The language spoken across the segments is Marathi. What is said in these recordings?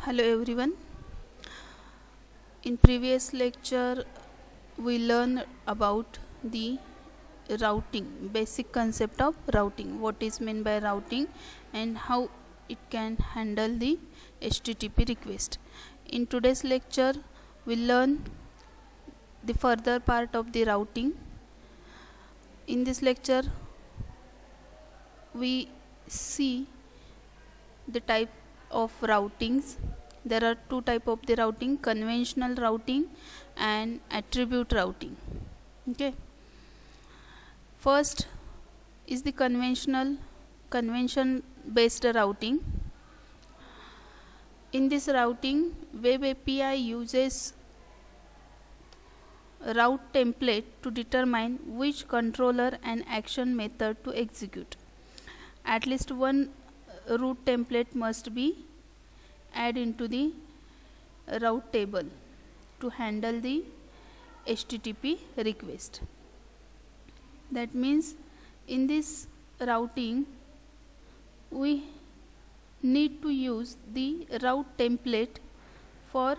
Hello everyone. In previous lecture we learned about the routing, basic concept of routing, what is meant by routing and how it can handle the HTTP request. In today's lecture we learn the further part of the routing. In this lecture we see the type of routings. There are two type of the routing: conventional routing and attribute routing. Okay, first is the convention based routing. In this routing, web API uses route template to determine which controller and action method to execute. At least one route template must be added into the route table to handle the HTTP request. That means in this routing we need to use the route template for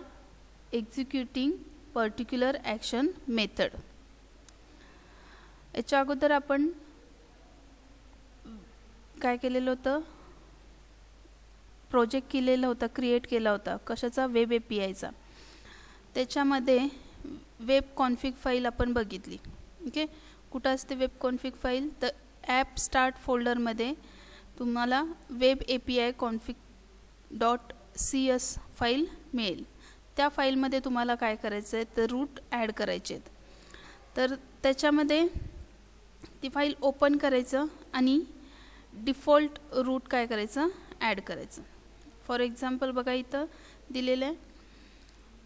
executing particular action method. याच्या अगोदर आपण काय केलेलं होतं, प्रोजेक्ट केलेला होता, क्रिएट केला होता कशाचा, वेब एपीआयचा. त्याच्यामध्ये वेब कॉन्फिग फाईल आपण बघितली. ओके, कुठं असते वेब कॉन्फिग फाईल, तर ॲप स्टार्ट फोल्डरमध्ये तुम्हाला वेब एपीआय config.cs फाईल मिळेल. त्या फाईलमध्ये तुम्हाला काय करायचं आहे तर रूट ॲड करायचे आहेत. तर त्याच्यामध्ये ती फाईल ओपन करायचं आणि डिफॉल्ट रूट काय करायचं, ॲड करायचं. फॉर एक्झाम्पल बघा इथं दिलेलं आहे.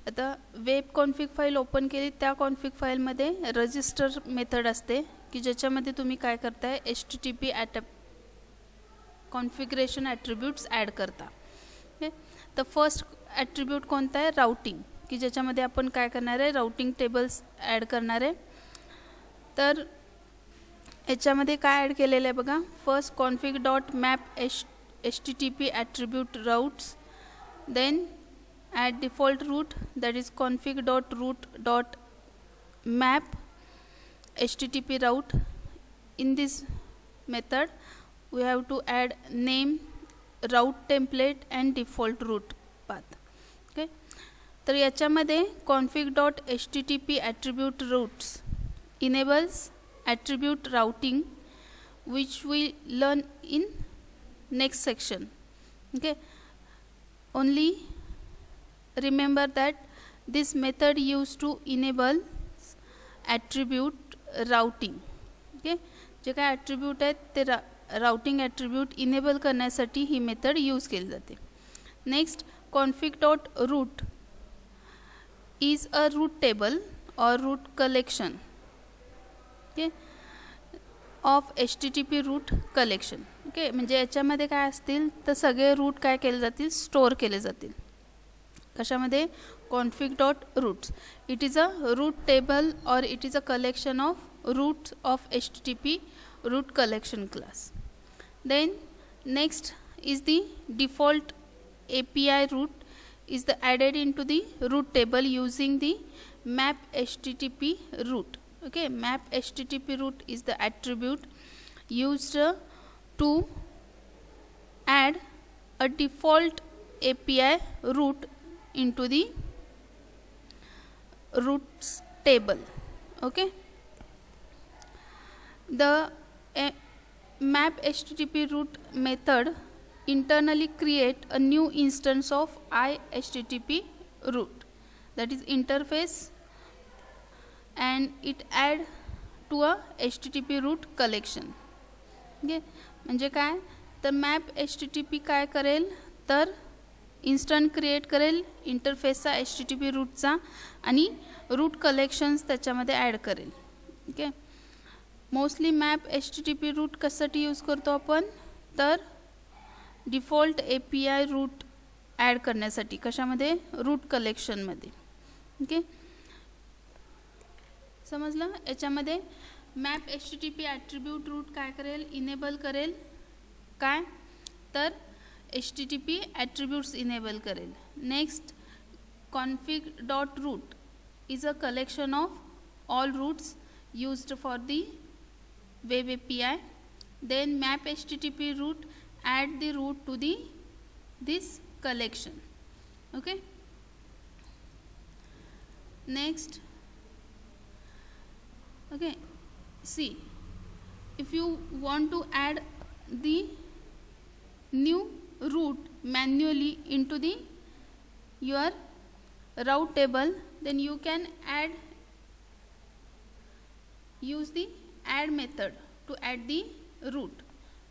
आता वेब कॉन्फिग फाईल ओपन केली, त्या कॉन्फिग फाईलमध्ये रजिस्टर मेथड असते की ज्याच्यामध्ये तुम्ही काय करताय, HTTP कॉन्फिगरेशन ॲट्रिब्यूट्स ॲड करता. ओके, तर फर्स्ट ॲट्रिब्यूट कोणता आहे, राउटिंग, की ज्याच्यामध्ये आपण काय करणार आहे, राउटिंग टेबल्स ॲड करणार आहे. तर याच्यामध्ये काय ॲड केलेलं आहे बघा, first config.map HTTP attribute routes, then add default route, that is config.route.map HTTP route. In this method we have to add name, route template and default route path. Okay, तर याच्यामध्ये config.http attribute routes enables attribute routing, which we learn in next section. Okay, only remember that this method used to enable attribute routing. Okay, जे काय ॲट्रिब्यूट आहेत ते राउटिंग ॲट्रिब्यूट इनेबल करण्यासाठी ही मेथड यूज केली जाते. Next, config.root is a root table or root collection, okay, of HTTP root collection. Okay, म्हणजे याच्यामध्ये काय असतील तर सगळे रूट काय केले जातील, स्टोअर केले जातील. कशामध्ये, config.roots. It is a route table और it is a collection of routes of HTTP root collection class. Then next is the default API root is the added into the root table using the map HTTP root. Okay, map HTTP root is the attribute used to add a default API root into the roots table. Okay, the map HTTP root method internally create a new instance of iHTTP root, that is interface, and it add to a HTTP root collection. Okay, म्हणजे काय तर मॅप HTTP काय करेल तर इन्स्टंट क्रिएट करेल इंटरफेसचा HTTP रूटचा आणि रूट कलेक्शन्स त्याच्यामध्ये ॲड करेल. Okay, mostly map HTTP route कशासाठी यूज करतो आपण तर डिफॉल्ट API रूट ॲड करण्यासाठी. कशामध्ये, रूट कलेक्शनमध्ये. ओके, समजलं. याच्यामध्ये मॅप HTTP ॲट्रिब्यूट रूट काय करेल, इनेबल करेल काय तर HTTP attributes enable करेल. Next, config.root is a collection of all roots used for the web API. Then map HTTP root, add the root to this collection. Okay. Next, okay, see, if you want to add the new root manually into the your route table, then you can use the add method to add the root.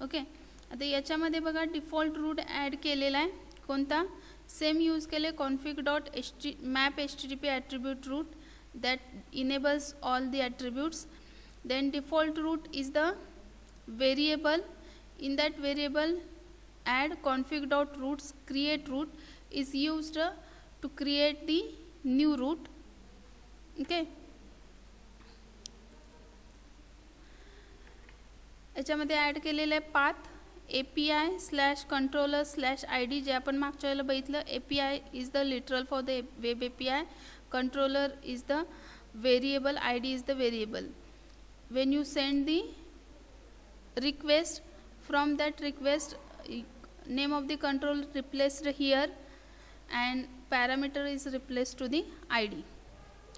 Okay, आता याच्यामध्ये बघा डिफॉल्ट रूट ॲड केलेला आहे. कोणता? सेम यूज केले config dot map HTTP attribute root that enables all the attributes. Then default root is the variable. In that variable, add config dot roots create root is used to create the new root. Okay. याच्यामध्ये ॲड केलेलं आहे पाथ API/controller/ID जे आपण मागच्या वेळेला बघितलं. API is the literal for the web API, controller is the variable, ID is the variable. When you send the request, from that request name of the controller replaced here and parameter is replaced to the ID.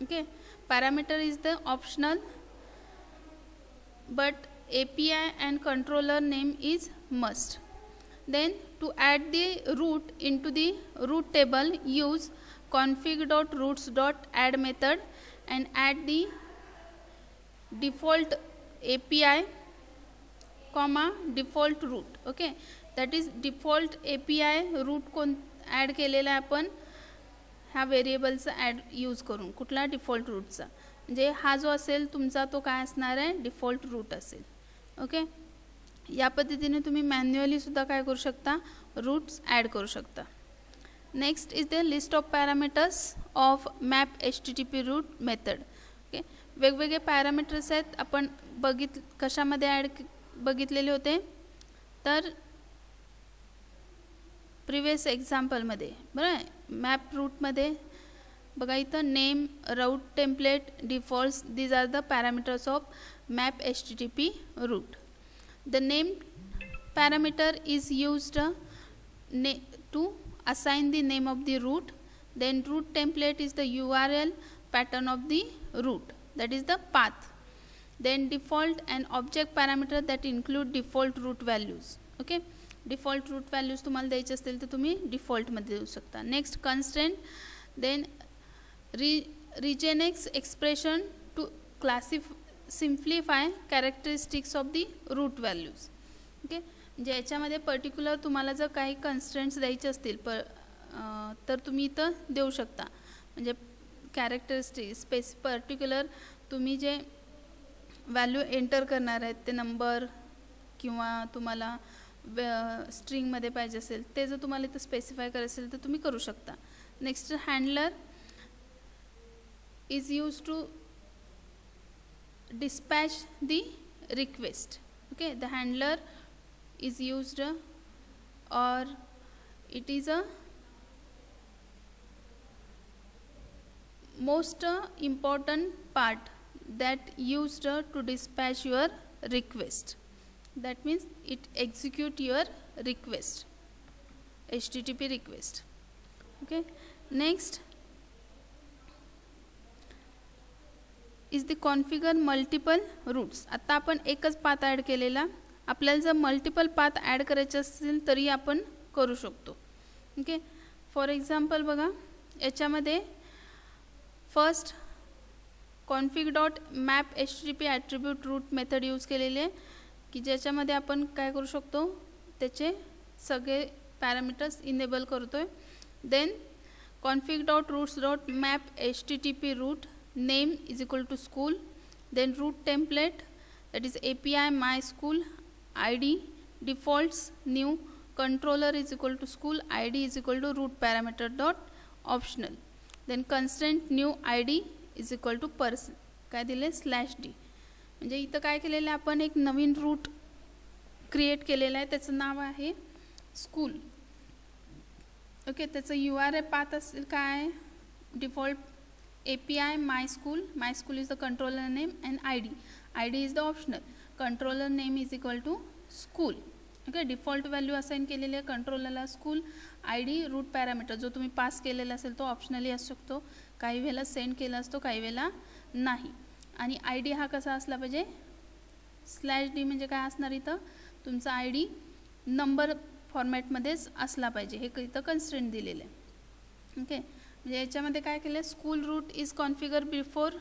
Okay, parameter is the optional, but API and controller name is must. Then to add the root into the root table, use config.roots.add method and add the default API comma default root. Okay, that is default API root कोण ॲड केलेला आहे आपण ह्या व्हेरिएबलचा ॲड यूज करून. कुठला? डिफॉल्ट रूटचा. म्हणजे हा जो असेल तुमचा तो काय असणार आहे? डिफॉल्ट रूट असेल. ओके, या पद्धतीने तुम्ही मॅन्युअली सुद्धा काय करू शकता? रूट्स ॲड करू शकता. Next is the list of parameters of map HTTP route method. Okay, वेगवेगळे पॅरामीटर्स आहेत. आपण कशामध्ये ॲड बघितलेले होते? तर प्रिवियस एक्झाम्पलमध्ये, बरं. मॅप रूटमध्ये बघा इथं name, route template, defaults, these are the parameters of map HTTP root. The name parameter is used to assign the name of the root. Then root template is the URL pattern of the root, that is the path. Then default and object parameter that include default root values. Okay, default root values तुम्हाला द्यायचे असतील तर तुम्ही default मध्ये देऊ शकता. Next, constraint. Then regex expression to simplify characteristics of the root values. Okay, म्हणजे याच्यामध्ये पर्टिक्युलर तुम्हाला जर काही कन्स्ट्रेंट्स द्यायचे असतील तर तुम्ही इथं देऊ शकता. म्हणजे कॅरेक्टरिस्टिक पर्टिक्युलर तुम्ही जे व्हॅल्यू एंटर करणार आहेत ते नंबर किंवा तुम्हाला स्ट्रिंगमध्ये पाहिजे असेल ते जर तुम्हाला इथं स्पेसिफाय करायचं असेल तर तुम्ही करू शकता. Next, handler is use to dispatch the request. Okay, the handler is used or it is a most important part that used to dispatch your request. That means it execute your request, HTTP request. Okay, next is the configure multiple routes. आता आपण एकच पाथ ॲड केलेला. आपल्याला जर मल्टिपल पाथ ॲड करायचे असतील तरी आपण करू शकतो. ओके, फॉर एक्झाम्पल बघा याच्यामध्ये first config dot map HTTP attribute route method use केलेली आहे की ज्याच्यामध्ये आपण काय करू शकतो? त्याचे सगळे पॅरामीटर्स इनेबल करतो आहे. Then config dot routes dot map HTTP route name is equal to school. Then root template, that is API my school, ID defaults new, controller is equal to school, ID is equal to root parameter dot optional. Then constraint new ID is equal to person, काय दिले? /d. म्हणजे इथं काय केलेलं आहे? आपण एक नवीन रूट क्रिएट केलेला आहे, त्याचं नाव आहे स्कूल. ओके, त्याचं URL पाथ असेल काय, default API my school is the controller name and ID is the optional, controller name is equal to school. Okay, default value assign केलेली आहे कंट्रोलरला स्कूल. ID रूट पॅरामीटर जो तुम्ही पास केलेला असेल तो ऑप्शनली असू शकतो, काही वेळेला सेंड केला असतो, काही वेळेला नाही. आणि ID हा कसा असला पाहिजे, /D म्हणजे काय असणार, इथं तुमचा ID नंबर फॉर्मॅटमध्येच असला पाहिजे, हे इथं कन्स्ट्रेंट दिलेलं आहे. ओके, म्हणजे याच्यामध्ये काय केलं, school route is configure before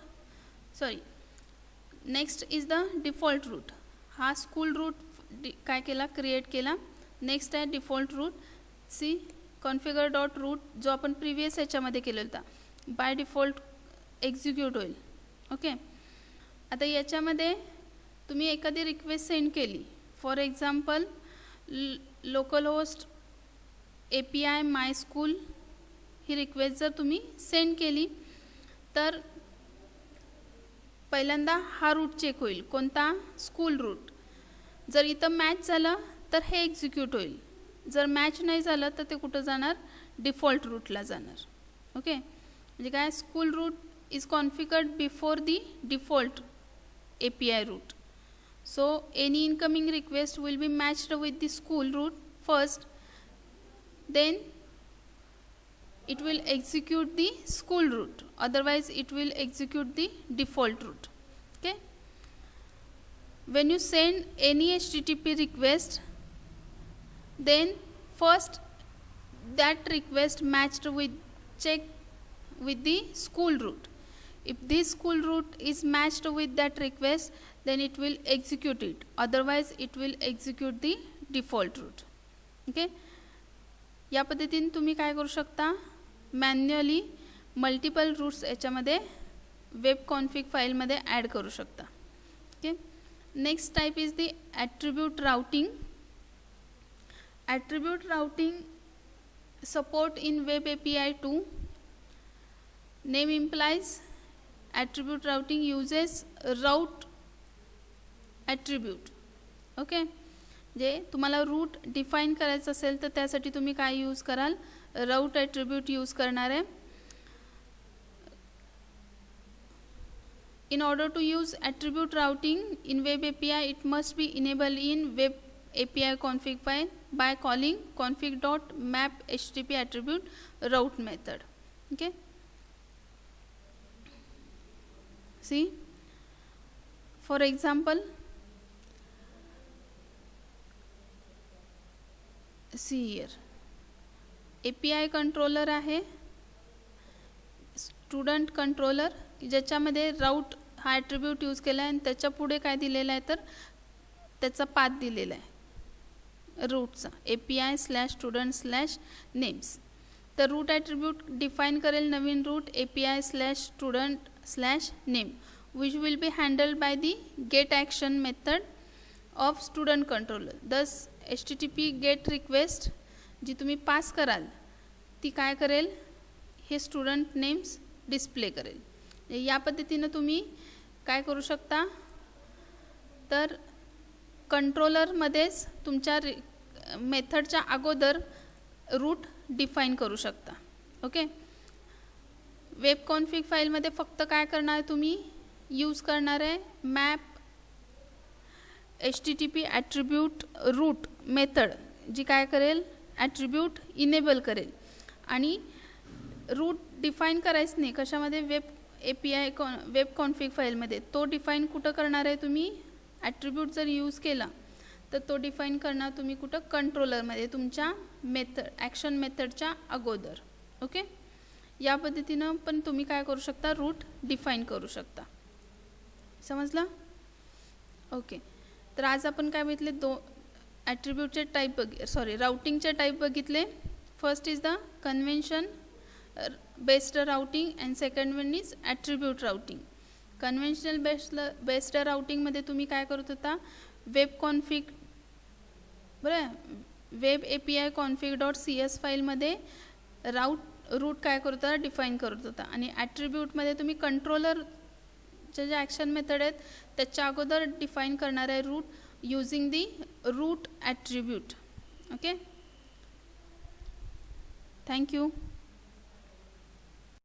next is the default route. हा स्कूल रूट काय केला, क्रिएट केला. नेक्स्ट आहे default route. See configure dot route जो आपण प्रिव्हियस याच्यामध्ये केलेला होता, बाय डिफॉल्ट एक्झिक्यूट होईल. ओके, आता याच्यामध्ये तुम्ही एखादी रिक्वेस्ट सेंड केली, for example local host API my school ही रिक्वेस्ट जर तुम्ही सेंड केली तर पहिल्यांदा हा रूट चेक होईल, कोणता, स्कूल रूट. जर इथं मॅच झालं तर हे एक्झिक्यूट होईल, जर मॅच नाही झालं तर ते कुठं जाणार, डिफॉल्ट रूटला जाणार. ओके, म्हणजे काय, school route is configured before the default API route. So any incoming request will be matched with the school route first, then it will execute the school route, otherwise it will execute the default route. Okay, when you send any HTTP request, then first that request matched with, check with the school route. If this school route is matched with that request, then it will execute it, otherwise it will execute the default route. Okay, या पद्धतीने तुम्ही काय करू शकता, मॅन्युअली मल्टिपल रूट्स याच्यामध्ये वेब कॉन्फिग फाईलमध्ये ॲड करू शकता. Okay, next type is the attribute routing. Attribute routing support in web API 2. Name implies attribute routing uses route attribute. Okay, जे तुम्हाला रूट डिफाईन करायचं असेल तर त्यासाठी तुम्ही काय यूज कराल, राउट ॲट्रिब्यूट यूज करणार आहे. In order to use attribute routing in web API, it must be enabled in web API config file by calling config.map HTTP attribute route method. Okay, see, for example, see here API controller आहे, स्टुडंट कंट्रोलर, ज्याच्यामध्ये राऊट हा ॲट्रिब्यूट यूज केला आहे आणि त्याच्या पुढे काय दिलेलं आहे तर त्याचा पाथ दिलेला आहे रूटचा, API/student/names. तर रूट ॲट्रिब्यूट डिफाईन करेल नवीन route API/student/name which will be handled by the get action method of student controller. Thus HTTP get request जी तुम्ही पास कराल ती काय करेल, हे स्टुडंट नेम्स डिस्प्ले करेल. या पद्धतीनं तुम्ही काय करू शकता, तर कंट्रोलरमध्येच तुमच्या मेथडच्या अगोदर रूट डिफाईन करू शकता. ओके, वेब कॉन्फिग फाईलमध्ये फक्त काय करणार तुम्ही, यूज करणार आहे map HTTP attribute route method, जी काय करेल, ॲट्रिब्यूट इनेबल करेल. आणि रूट डिफाईन करायचं नाही कशामध्ये, वेब API वेब कॉन्फिग फाईलमध्ये. तो डिफाईन कुठं करणार आहे तुम्ही, ॲट्रिब्यूट जर यूज केला तर तो डिफाईन करणार तुम्ही कुठं, कंट्रोलरमध्ये तुमच्या मेथड ॲक्शन मेथडच्या अगोदर. ओके, या पद्धतीनं पण तुम्ही काय करू शकता, रूट डिफाईन करू शकता. समजलं. ओके, तर आज आपण काय बघितले, ॲट्रिब्यूटचे टाईप राउटिंगचे टाईप बघितले. First is the convention based routing and second one is attribute routing. Conventional based राउटिंगमध्ये तुम्ही काय करत होता, वेब कॉन्फिग, बरं, वेब API config.cs फाईलमध्ये रूट काय करत होता, डिफाईन करत होता. आणि ॲट्रिब्यूटमध्ये तुम्ही कंट्रोलरचे जे ॲक्शन मेथड आहेत त्याच्या अगोदर डिफाईन करणार आहे route using the route attribute. Okay, Thank you.